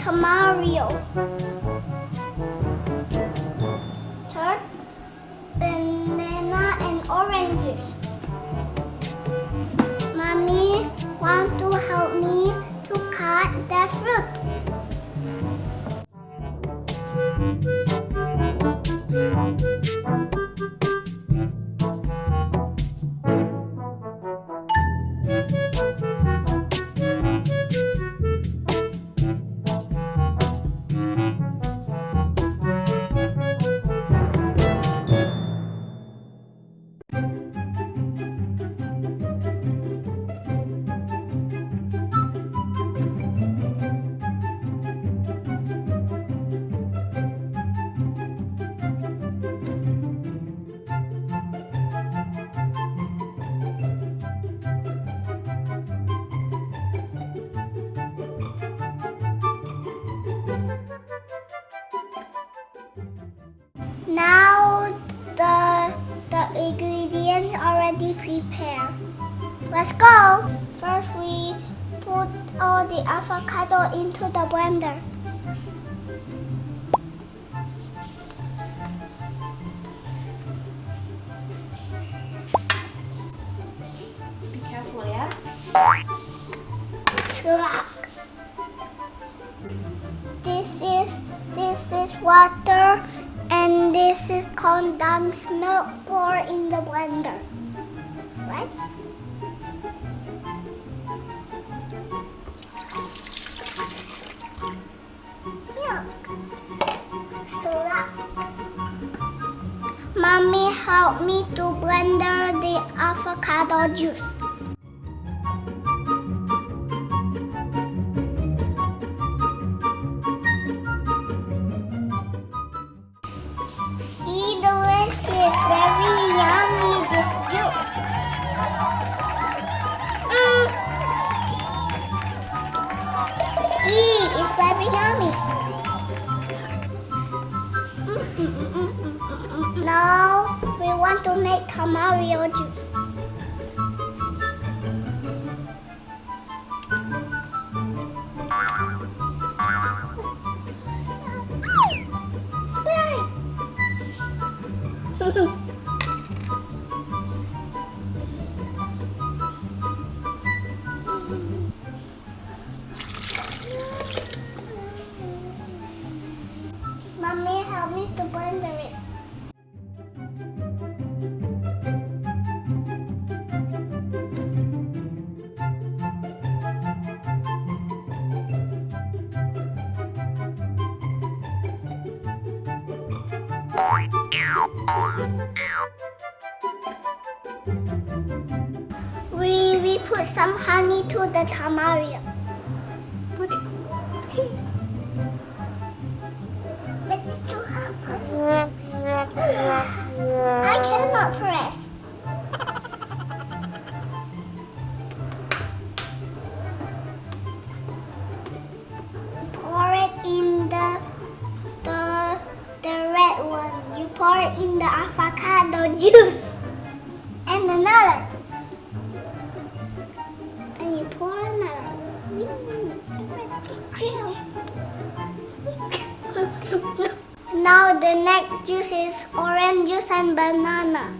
tomato. Third, banana and orange juice. Mommy want to help me to cut the fruit. Now the ingredients already prepared. Let's go! First we put all the avocado into the blender. Be careful, yeah? This is water and this is condensed milk poured in the blender. Right? Milk. Syrup. Mommy help me to blender the avocado juice. Delicious, very yummy this juice. It's very yummy. Now we want to make tomato juice. Mommy, help me to blender it. We put some honey to the tomato. Put it. But it's too hard. I cannot press. Pour it in the red one. You pour it in the avocado juice. And another. And you pour another. Now the next juice is orange juice and banana.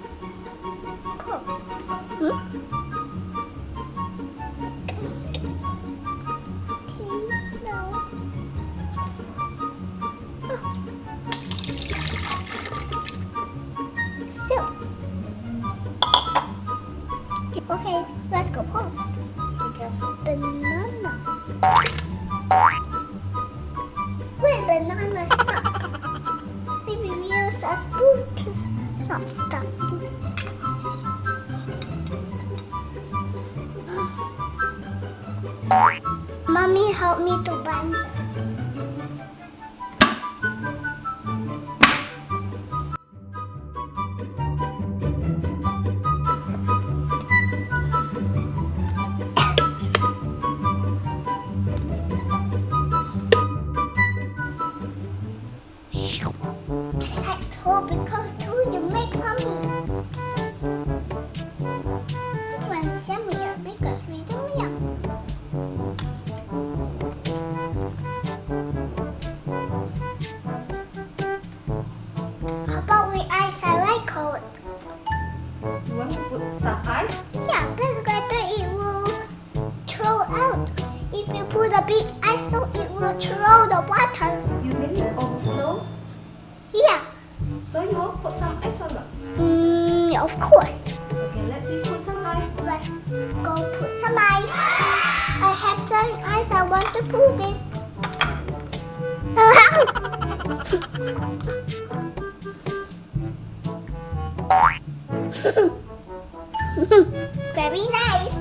Okay, let's go pour. Be careful. Banana. Wait, banana stuck. Maybe we use a spoon to not stuck. Mommy, help me to blend. Because too you make mommy. This one is yummier because we do milk. So you want to put some ice or not? Of course. Okay, let's put some ice. Let's go put some ice. I have some ice. I want to put it. Very nice.